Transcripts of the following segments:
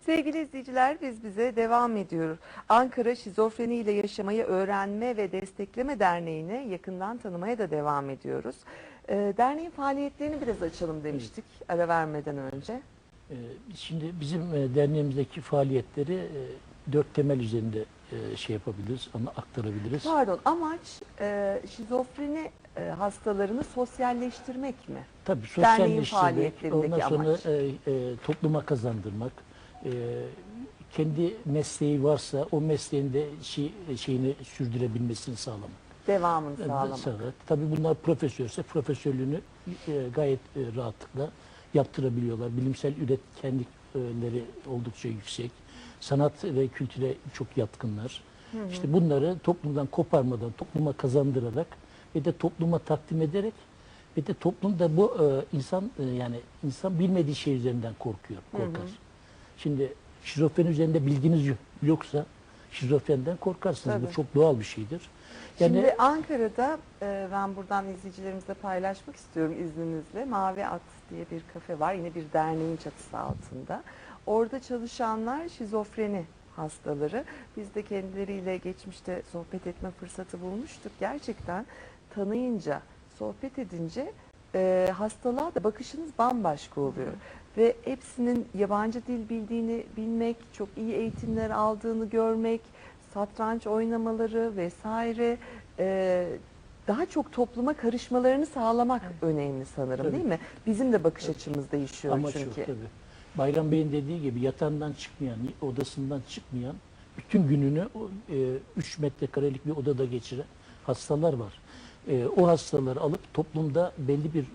Sevgili izleyiciler, biz bize devam ediyoruz. Ankara Şizofreni ile Yaşamayı Öğrenme ve Destekleme Derneği'ni yakından tanımaya da devam ediyoruz. Derneğin faaliyetlerini biraz açalım demiştik ara vermeden önce. Şimdi bizim derneğimizdeki faaliyetleri dört temel üzerinde şey yapabiliriz, aktarabiliriz. Pardon, amaç şizofreni hastalarını sosyalleştirmek mi? Tabii Derneğin sosyalleştirmek, faaliyetlerindeki ondan sonra amaç. topluma kazandırmak, kendi mesleği varsa o mesleğinde şeyini sürdürebilmesini sağlamak. Devamını sağlamak. Tabii bunlar profesörse profesörlüğünü gayet rahatlıkla yaptırabiliyorlar. Bilimsel üretkenlikleri oldukça yüksek. Sanat ve kültüre çok yatkınlar. İşte bunları toplumdan koparmadan topluma kazandırarak ve de topluma takdim ederek ve de toplumda bu yani insan bilmediği şey üzerinden korkar. Şimdi şizofreni üzerinde bilginiz yoksa şizofrenden korkarsınız. Tabii. Bu çok doğal bir şeydir. Şimdi Ankara'da ben buradan izleyicilerimizle paylaşmak istiyorum izninizle. Mavi At diye bir kafe var. Yine bir derneğin çatısı altında. Orada çalışanlar şizofreni hastaları. Biz de kendileriyle geçmişte sohbet etme fırsatı bulmuştuk. Gerçekten tanıyınca, sohbet edince hastalığa da bakışınız bambaşka oluyor. Ve hepsinin yabancı dil bildiğini bilmek, çok iyi eğitimler aldığını görmek, satranç oynamaları vesaire, daha çok topluma karışmalarını sağlamak önemli sanırım, Tabii. değil mi? Bizim de bakış açımız değişiyor Amaç çünkü. o tabii. Bayram Bey'in dediği gibi yatağından çıkmayan, odasından çıkmayan, bütün gününü 3 metrekarelik bir odada geçiren hastalar var. O hastaları alıp toplumda belli bir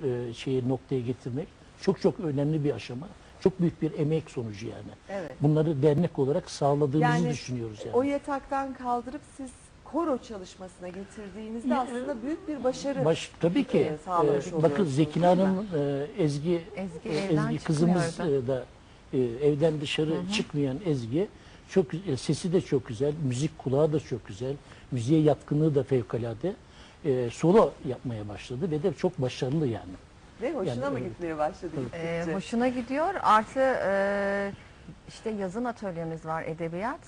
noktaya getirmek çok önemli bir aşama. Çok büyük bir emek sonucu yani. Evet. Bunları dernek olarak sağladığımızı düşünüyoruz yani. O yataktan kaldırıp siz koro çalışmasına getirdiğinizde aslında büyük bir başarı tabii ki. sağlamış Bakın oluyorsunuz, Zekin değil mi? Hanım, Ezgi kızımız da evden dışarı çıkmayan Ezgi, sesi de çok güzel, müzik kulağı da çok güzel, müziğe yatkınlığı da fevkalade. Solo yapmaya başladı ve de çok başarılı yani. Ve hoşuna mı gitmeye başladı? Hoşuna gidiyor. Artı işte yazın atölyemiz var, edebiyat.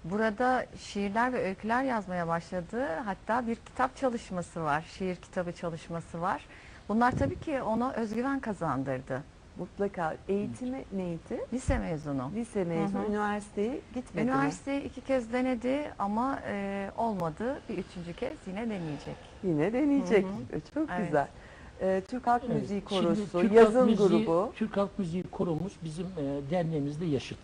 Burada şiirler ve öyküler yazmaya başladı. Hatta bir kitap çalışması var, şiir kitabı çalışması var. Bunlar tabii ki ona özgüven kazandırdı. Mutlaka. Eğitimi neydi? Lise mezunu. Lise mezunu, üniversiteye gitmedi mi? Üniversiteyi 2 kez denedi ama olmadı. Bir 3. kez yine deneyecek. Yine deneyecek. Çok Evet. güzel. Türk Halk Müziği Korosu, Şimdi Türk yazın Halk Müziği, grubu. Türk Halk Müziği Koromuz bizim derneğimizde yaşıt.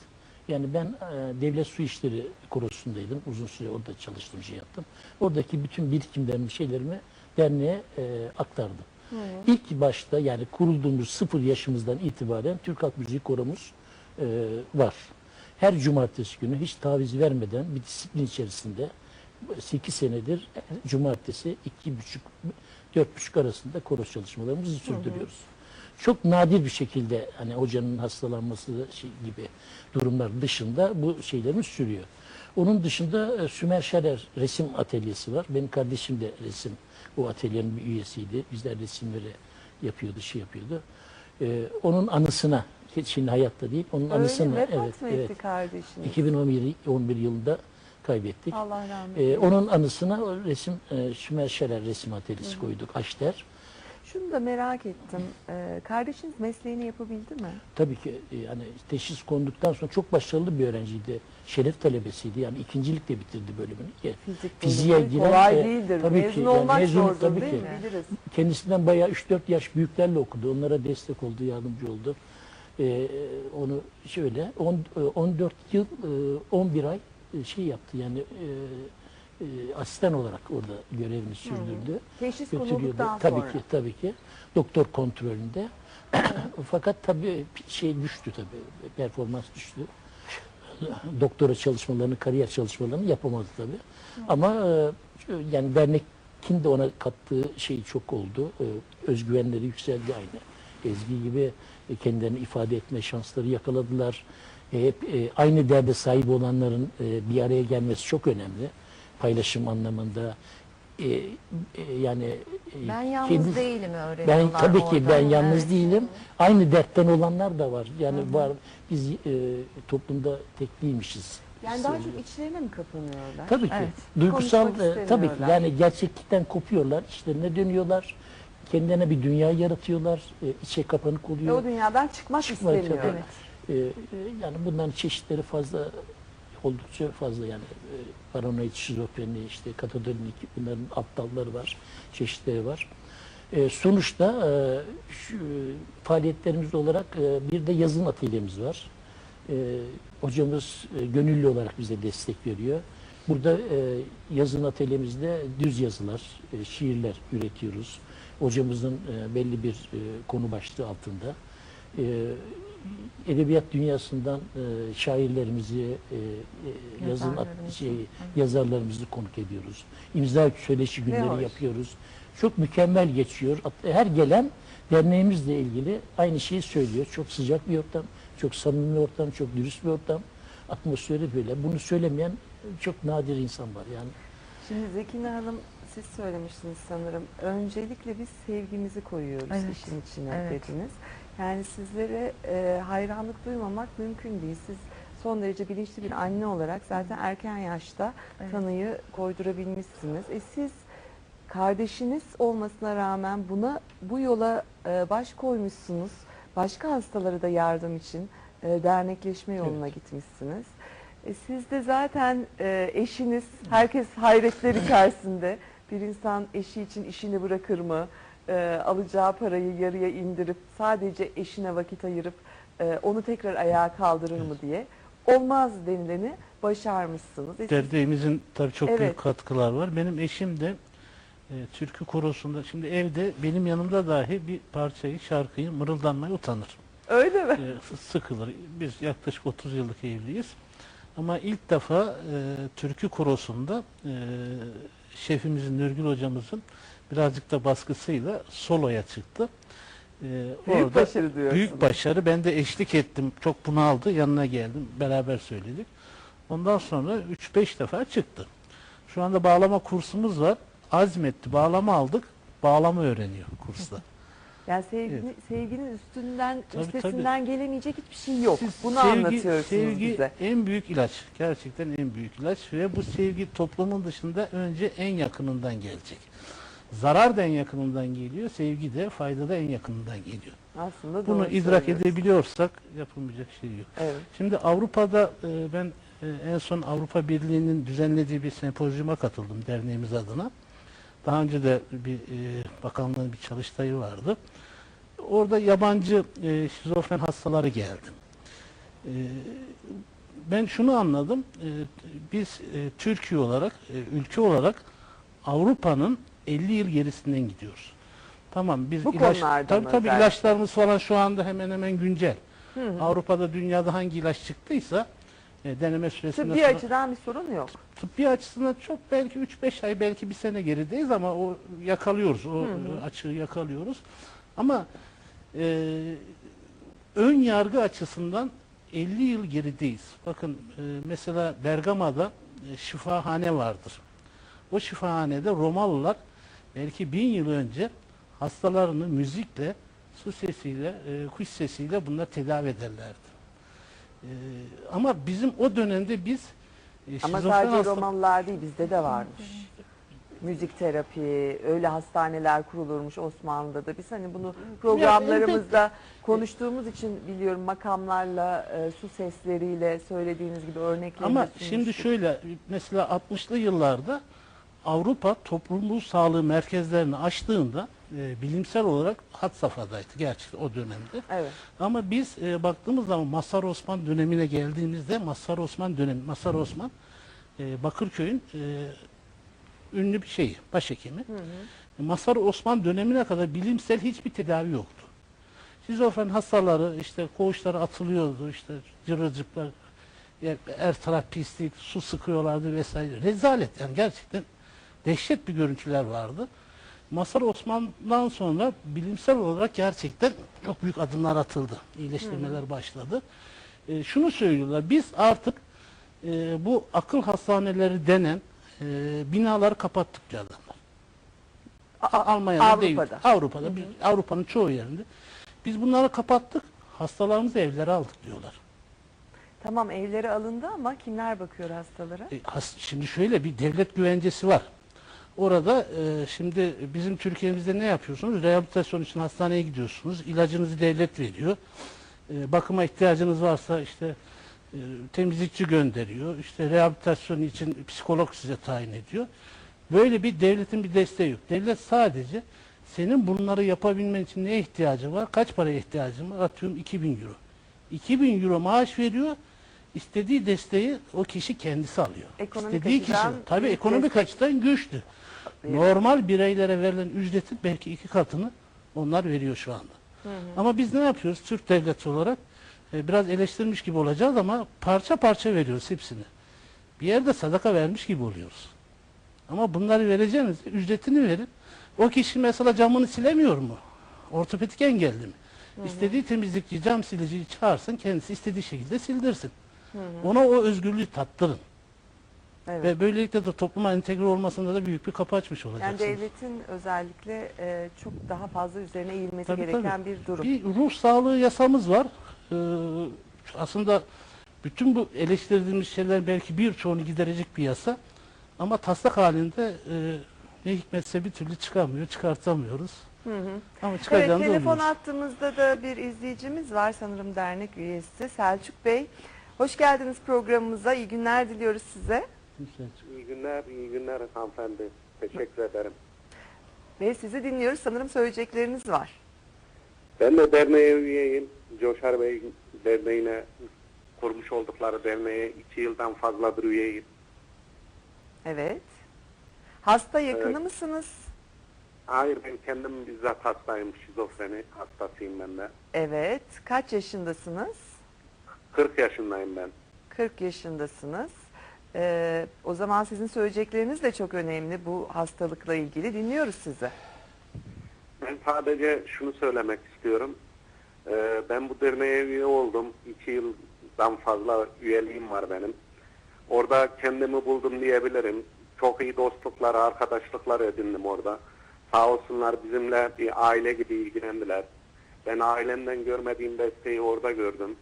Yani ben Devlet Su İşleri Korosu'ndaydım. Uzun süre orada çalıştım, yaptım. Oradaki bütün birikimlerimi, şeylerimi derneğe aktardım. İlk başta yani kurulduğumuz 0 yaşımızdan itibaren Türk Halk Müziği Koromuz var. Her cumartesi günü hiç taviz vermeden bir disiplin içerisinde 8 senedir cumartesi 2,5-4,5 arasında koro çalışmalarımızı sürdürüyoruz. Çok nadir bir şekilde hani hocanın hastalanması gibi durumlar dışında bu şeylerimiz sürüyor. Onun dışında Sümer Şerer resim atölyesi var. Benim kardeşim de o atölyenin bir üyesiydi. Bizler resimleri yapıyordu, yapıyordu. Onun anısına, şimdi hayatta değil, onun anısına Vefat mı etti kardeşiniz? 2011 yılında kaybettik. Allah rahmet eylesin. Onun anısına o Sümer Şerer resim atölyesi koyduk, Aşter. Şunu da merak ettim. Kardeşiniz mesleğini yapabildi mi? Tabii ki yani teşhis konduktan sonra çok başarılı bir öğrenciydi. Şeref talebesiydi. Yani ikincilik de bitirdi bölümünü. Fiziğe giren kolay değildir. tabii Mezun ki, olmak mezun, zordur tabii değil ki. mi? Biliriz. Kendisinden bayağı 3-4 yaş büyüklerle okudu. Onlara destek oldu, yardımcı oldu. Onu şöyle 14 yıl 11 ay yaptı. Yani asistan olarak orada görevini sürdürdü. Teşhis Götürüyordu. konulduktan sonra. Tabii ki. Doktor kontrolünde. Fakat tabii düştü tabii. Performans düştü. Doktora çalışmalarını, kariyer çalışmalarını yapamadı tabii. Ama yani dernekin de ona kattığı şey çok oldu. Özgüvenleri yükseldi aynı. Ezgi gibi kendilerini ifade etme şansları yakaladılar. Hep aynı derde sahip olanların bir araya gelmesi çok önemli. Paylaşım anlamında yani Ben yalnız kendi- değilim öğreniyorlar ben tabii ki oradan. ben yalnız Evet. değilim. Aynı dertten olanlar da var. Yani var, biz toplumda tek değilmişiz. Yani daha çok içlerine mi kapanıyorlar? Tabii ki. Evet. Duygusal Konuşmak tabii ki. istemiyorlar. Yani gerçeklikten kopuyorlar, işlerine dönüyorlar. Kendilerine bir dünya yaratıyorlar. İçe kapanık Ve oluyor. o dünyadan çıkmak Çıkmak istemiyor. tabii. Evet. Yani bunların çeşitleri fazla, oldukça fazla yani paranoid, şizofreni, işte katatonik, bunların aptalları var, çeşitleri var. Sonuçta şu faaliyetlerimiz olarak bir de yazın atölyemiz var. Hocamız gönüllü olarak bize destek veriyor. Burada yazın atölyemizde düz yazılar, şiirler üretiyoruz. Hocamızın belli bir konu başlığı altında. Edebiyat dünyasından şairlerimizi, yazarlarımızı konuk ediyoruz. İmza söyleşi günleri hoş. yapıyoruz. Çok mükemmel geçiyor. Her gelen derneğimizle ilgili aynı şeyi söylüyor. Çok sıcak bir ortam, çok samimi bir ortam, çok dürüst bir ortam. Atmosferi böyle. Bunu söylemeyen çok nadir insan var yani. Şimdi Zekine Hanım, siz söylemiştiniz sanırım. Öncelikle biz sevgimizi koyuyoruz Evet. işin içine Evet. dediniz. Yani sizlere hayranlık duymamak mümkün değil. Siz son derece bilinçli bir anne olarak zaten erken yaşta Evet. tanıyı koydurabilmişsiniz. Siz kardeşiniz olmasına rağmen bu yola baş koymuşsunuz. Başka hastalara da yardım için dernekleşme yoluna gitmişsiniz. Siz de zaten eşiniz, herkes hayretler içerisinde. Bir insan eşi için işini bırakır mı? Alacağı parayı yarıya indirip sadece eşine vakit ayırıp onu tekrar ayağa kaldırır mı diye. Olmaz denileni başarmışsınız. Siz- Derneğimizin tabii çok Evet. büyük katkılar var. Benim eşim de türkü korosunda, şimdi evde benim yanımda dahi bir parçayı, şarkıyı mırıldanmaya utanır. Öyle mi? Sıkılır. Biz yaklaşık 30 yıllık evliyiz. Ama ilk defa türkü korosunda şefimizin, Nurgül hocamızın birazcık da baskısıyla soloya çıktı. Büyük başarı diyorsunuz. Büyük başarı. Ben de eşlik ettim. Çok bunaldı. Yanına geldim. Beraber söyledik. Ondan sonra 3-5 defa çıktı. Şu anda bağlama kursumuz var. Azmetti. Bağlama aldık. Bağlama öğreniyor kursta. Yani sevginin üstünden, Tabii, üstesinden gelemeyecek hiçbir şey yok. Siz Bunu anlatıyorsunuz sevgi bize. en büyük ilaç. Gerçekten en büyük ilaç. Ve bu sevgi toplumun dışında önce en yakınından gelecek. Zarar da en yakınından geliyor. Sevgi de, fayda da en yakınından geliyor. Aslında Bunu doğru idrak söylüyorsunuz. edebiliyorsak yapılmayacak şey yok. Evet. Şimdi Avrupa'da ben en son Avrupa Birliği'nin düzenlediği bir sempozyuma katıldım derneğimiz adına. Daha önce de bir bakanlığın bir çalıştayı vardı. Orada yabancı şizofren hastaları geldi. Ben şunu anladım. Biz Türkiye olarak, ülke olarak Avrupa'nın 50 yıl gerisinden gidiyoruz. Tamam, biz Bu konularda tabii mı tabii özellikle? ilaçlarımız falan şu anda hemen hemen güncel. Hı hı. Avrupa'da, dünyada hangi ilaç çıktıysa deneme süresinde Tıbbi açıdan bir sorun yok. tıbbi açısından çok belki 3-5 ay, belki bir sene gerideyiz ama o yakalıyoruz. O açığı yakalıyoruz. Ama ön yargı açısından 50 yıl gerideyiz. Bakın mesela Bergama'da şifahane vardır. O şifahanede Romalılar belki 1000 yıl önce hastalarını müzikle, su sesiyle, kuş sesiyle bunlar tedavi ederlerdi. Ama bizim o dönemde biz Ama şizofren sadece hasta- Romalılar değil, bizde de varmış. Müzik terapi, öyle hastaneler kurulurmuş Osmanlı'da da. Biz hani bunu programlarımızda konuştuğumuz için biliyorum, makamlarla, su sesleriyle söylediğiniz gibi örnekleri Ama de şimdi sunmuştuk. şöyle, mesela 60'lı yıllarda Avrupa toplumsal sağlığı merkezlerini açtığında bilimsel olarak had safhadaydı gerçekten o dönemde. Evet. Ama biz baktığımız zaman Mazhar Osman dönemine geldiğimizde Mazhar Osman dönemi, Mazhar Osman Bakırköy'ün ünlü bir şeyi, başhekimi. Mazhar Osman dönemine kadar bilimsel hiçbir tedavi yoktu. Şizofren hastaları işte koğuşlara atılıyordu, işte cırılcıklar, her taraf pislik, su sıkıyorlardı vesaire. Rezalet, yani gerçekten dehşet bir görüntüler vardı. Mazhar Osman'dan sonra bilimsel olarak gerçekten çok büyük adımlar atıldı. İyileştirmeler başladı. Şunu söylüyorlar, biz artık bu akıl hastaneleri denen binaları kapattık diyor adamlar. Almanya'da değil. Avrupa'da. Avrupa'da. Avrupa'nın çoğu yerinde. Biz bunları kapattık. Hastalarımızı evlere aldık diyorlar. Tamam, evlere alındı ama kimler bakıyor hastalara? Şimdi şöyle bir devlet güvencesi var. Orada şimdi bizim Türkiye'mizde ne yapıyorsunuz? Rehabilitasyon için hastaneye gidiyorsunuz. İlacınızı devlet veriyor. Bakıma ihtiyacınız varsa işte temizlikçi gönderiyor. İşte rehabilitasyon için psikolog size tayin ediyor. Böyle bir devletin bir desteği yok. Devlet sadece senin bunları yapabilmen için neye ihtiyacın var? Kaç paraya ihtiyacın var? Atıyorum 2000 euro. 2000 euro maaş veriyor. İstediği desteği o kişi kendisi alıyor. Ekonomik İstediği kişi. açıdan Tabii bir ekonomik destek. açıdan güçlü. Normal bireylere verilen ücretin belki 2 katını onlar veriyor şu anda. Ama biz ne yapıyoruz Türk devleti olarak? Biraz eleştirmiş gibi olacağız ama parça parça veriyoruz hepsini. Bir yerde sadaka vermiş gibi oluyoruz. Ama bunları vereceğiniz ücretini verin. O kişi mesela camını silemiyor mu? Ortopedik engelli mi? İstediği temizlikçi, cam siliciyi çağırsın, kendisi istediği şekilde sildirsin. Ona o özgürlüğü tattırın. Evet. Ve böylelikle de topluma entegre olmasında da büyük bir kapı açmış Yani olacaksınız. devletin özellikle çok daha fazla üzerine eğilmesi Tabii, gereken tabii. bir durum. Bir ruh sağlığı yasamız var. Aslında bütün bu eleştirdiğimiz şeyler belki birçoğunu giderecek bir yasa. Ama taslak halinde ne hikmetse bir türlü çıkamıyor, çıkartamıyoruz. Ama Evet, çıkacağını da telefon umuyoruz. hattımızda da bir izleyicimiz var, sanırım dernek üyesi Selçuk Bey. Hoş geldiniz programımıza. İyi günler diliyoruz size. İyi günler, iyi günler hanımefendi. Teşekkür ederim. Ve sizi dinliyoruz. Sanırım söyleyecekleriniz var. Ben de derneğe üyeyim. Coşar Bey derneğine kurmuş oldukları derneğe 2 yıldan fazladır üyeyim. Evet. Hasta yakını Evet. mısınız? Hayır, ben kendim bizzat hastayım. Şizofreni hastasıyım ben de. Evet. Kaç yaşındasınız? 40 yaşındayım ben. 40 yaşındasınız. O zaman sizin söyleyecekleriniz de çok önemli bu hastalıkla ilgili. Dinliyoruz sizi. Ben sadece şunu söylemek istiyorum. Ben bu derneğe üye oldum. 2 yıldan fazla üyeliğim var benim. Orada kendimi buldum diyebilirim. Çok iyi dostluklar, arkadaşlıklar edindim orada. Sağ olsunlar bizimle bir aile gibi ilgilendiler. Ben ailemden görmediğim desteği orada gördüm.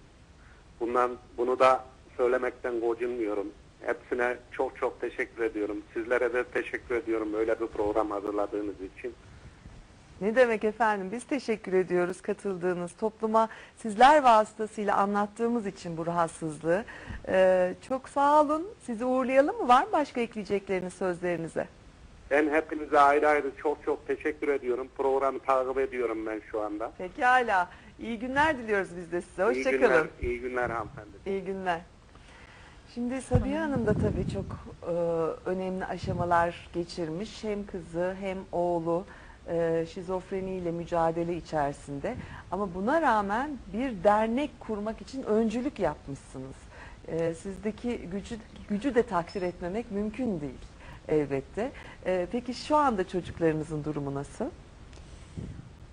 Bunu da söylemekten gocunmuyorum. Hepsine çok çok teşekkür ediyorum. Sizlere de teşekkür ediyorum böyle bir program hazırladığınız için. Ne demek efendim? Biz teşekkür ediyoruz katıldığınız topluma. Sizler vasıtasıyla anlattığımız için bu rahatsızlığı. Çok sağ olun. Sizi uğurlayalım mı? Var mı başka ekleyecekleriniz sözlerinize? Ben hepinize ayrı ayrı çok çok teşekkür ediyorum. Programı takip ediyorum ben şu anda. Pekala. İyi günler diliyoruz biz de size. İyi günler, Hoşçakalın. iyi günler hanımefendi. İyi günler. Şimdi Sabiha Hanım da tabii çok önemli aşamalar geçirmiş. Hem kızı hem oğlu şizofreniyle mücadele içerisinde. Ama buna rağmen bir dernek kurmak için öncülük yapmışsınız. Sizdeki gücü de takdir etmemek mümkün değil elbette. Peki şu anda çocuklarınızın durumu nasıl?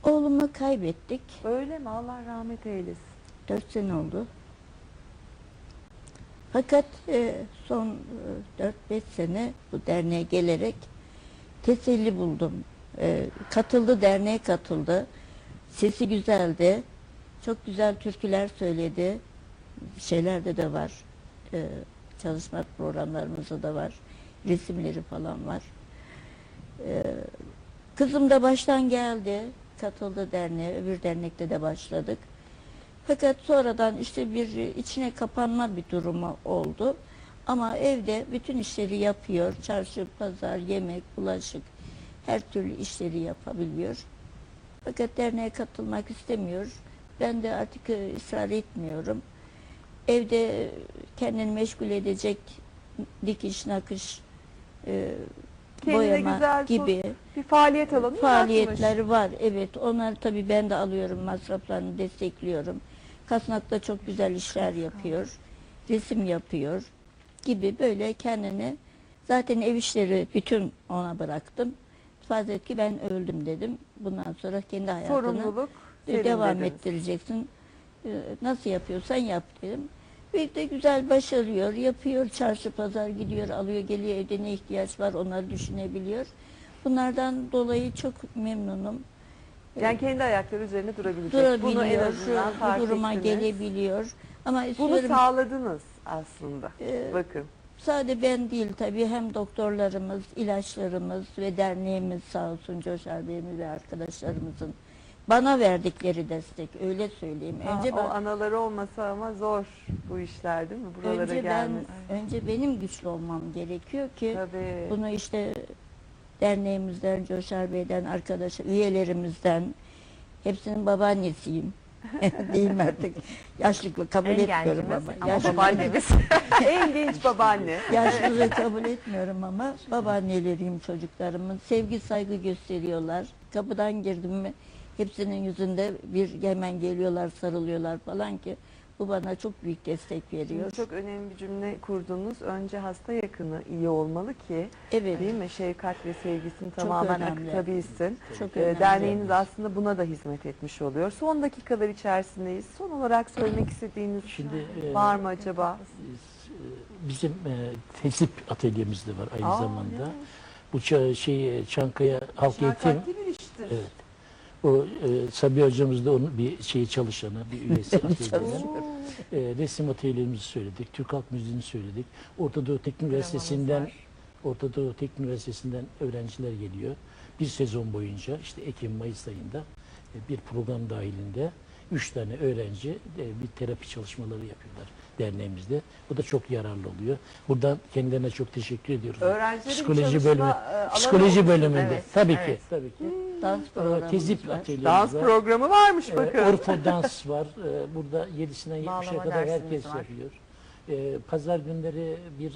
Oğlumu kaybettik. Öyle mi? Allah rahmet eylesin. 4 sene oldu. Fakat son 4-5 sene bu derneğe gelerek teselli buldum. Derneğe katıldı. Sesi güzeldi. Çok güzel türküler söyledi. Şeylerde de var. Çalışma programlarımızda da var. Resimleri falan var. Kızım da baştan geldi. Katıldı derneğe. Öbür dernekte de başladık. Fakat sonradan işte bir içine kapanma bir durumu oldu. Ama evde bütün işleri yapıyor. Çarşı, pazar, yemek, bulaşık, her türlü işleri yapabiliyor. Fakat derneğe katılmak istemiyor. Ben de artık ısrar etmiyorum. Evde kendini meşgul edecek dikiş, nakış, Kendine boyama güzel gibi bir faaliyet alanı faaliyetler yaratmış. var. Evet, onlar tabii ben de alıyorum, masraflarını destekliyorum. Kasnak'ta çok güzel işler yapıyor. Resim yapıyor gibi böyle kendini, zaten ev işleri bütün ona bıraktım. Farz et ki ben öldüm dedim. Bundan sonra kendi hayatını Sorumluluk senin devam dediniz. ettireceksin. Nasıl yapıyorsan yap dedim. Ve de güzel başarıyor, yapıyor, çarşı pazar gidiyor, alıyor, geliyor, evde ne ihtiyaç var onları düşünebiliyor. Bunlardan dolayı çok memnunum. Yani kendi ayakları üzerine durabilecek. Bunu en Durabiliyor, azından fark bu duruma ettiniz. gelebiliyor. Ama Bunu istiyorum, sağladınız aslında. Bakın. sadece ben değil tabii, hem doktorlarımız, ilaçlarımız ve derneğimiz sağ olsun, Coşar Bey'imiz ve arkadaşlarımızın bana verdikleri destek, öyle söyleyeyim. Önce O anaları olmasa ama zor bu işler değil mi? Buralara önce gelmesi. önce benim güçlü olmam gerekiyor ki Tabii. bunu işte derneğimizden, Coşar Bey'den, üyelerimizden, hepsinin babaannesiyim. Değil mi artık? Yaşlılığı kabul En etmiyorum gencimiz ama. ama Yaşlılığı- babaannemiz. En genç babaanne. Yaşlılığı kabul etmiyorum ama babaanneleriyim çocuklarımın. Sevgi, saygı gösteriyorlar. Kapıdan girdim mi hepsinin yüzünde bir hemen geliyorlar, sarılıyorlar falan ki bu bana çok büyük destek veriyor. Şimdi çok önemli bir cümle kurdunuz. Önce hasta yakını iyi olmalı ki, Evet. değil mi? Şefkat ve sevgisini tamamen önemli. akıtabilsin. Çok önemli. Derneğiniz aslında buna da hizmet etmiş oluyor. Son dakikalar içerisindeyiz. Son olarak söylemek istediğiniz Şimdi var mı acaba? bizim tezip atölyemiz de var aynı Aa, zamanda. ya. Bu Çankaya Halk Eğitim, Şefkatli bir iştir. evet. O Sabiha hocamız da onun bir çalışanı, bir üyesi atölyenin. Resim atölyemizi söyledik, Türk Halk Müziği'ni söyledik. Orta Doğu Teknik Üniversitesi'nden öğrenciler geliyor. Bir sezon boyunca işte Ekim-Mayıs ayında bir program dahilinde 3 tane öğrenci bir terapi çalışmaları yapıyorlar derneğimizde. Bu da çok yararlı oluyor. Buradan kendilerine çok teşekkür ediyoruz. Öğrencilerin Psikoloji çalışma, bölümü, alanı psikoloji olsun. bölümünde Evet, tabii evet. ki, tabii ki. Dans programımız Tezip var. atölyemiz Dans var. programı varmış bakın. Orfo dans var. Burada 7'sinden 70'e Bağlama kadar dersimiz herkes var. yapıyor. Pazar günleri bir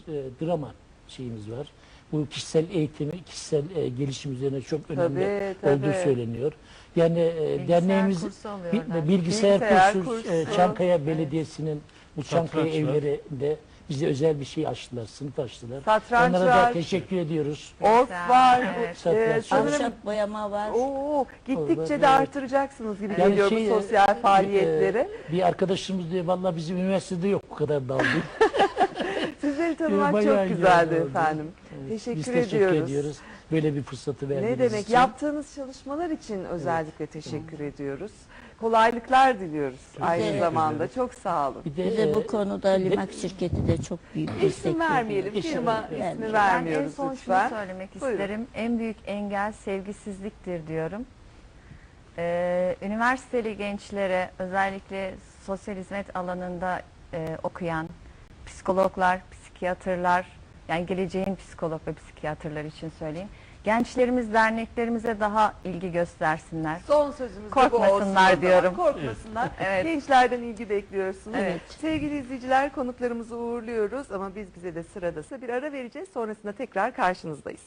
drama şeyimiz var. Bu kişisel eğitimi, kişisel gelişim üzerine çok önemli Tabii, olduğu tabii. söyleniyor. Yani derneğimiz kursu alıyorlar. bilgisayar Bilgisayar kursu, kursu. Çankaya Belediyesi'nin bu Çankaya Satranç var. evlerinde bize özel bir şey açtılar, sınıf açtılar. Satranç Onlara da var. teşekkür ediyoruz. Orf var. Evet. Satranç. Ahşap boyama var. Gittikçe Orada, de evet. artıracaksınız gibi Yani geliyor bu sosyal faaliyetleri. Bir arkadaşımız diyor, vallahi bizim üniversitede yok bu kadar daldık. Sizleri tanımak Bayağı çok güzel güzeldi oldu. efendim. Evet, Teşekkür biz teşekkür ediyoruz. ediyoruz. Böyle bir fırsatı verdiğiniz Ne demek? için. Yaptığınız çalışmalar için özellikle teşekkür ediyoruz. Kolaylıklar diliyoruz aynı teşekkür zamanda. Çok sağ olun. Bir de, Bize bu konuda Limak şirketi de çok büyük destek İsim veriyor. vermeyelim. İsim Firma vermeyelim. ismi Ben en Ben en vermiyoruz son lütfen. şunu söylemek Buyurun. isterim. En büyük engel sevgisizliktir diyorum. Üniversiteli gençlere, özellikle sosyal hizmet alanında okuyan psikologlar, psikiyatrlar, yani geleceğin psikolog ve psikiyatrlar için söyleyeyim. Gençlerimiz derneklerimize daha ilgi göstersinler. Son sözümüz de bu Korkmasınlar olsun o zaman. diyorum. Korkmasınlar. Evet. Gençlerden ilgi bekliyorsunuz. Evet. Sevgili izleyiciler, konuklarımızı uğurluyoruz ama biz bize de sıradası bir ara vereceğiz. Sonrasında tekrar karşınızdayız.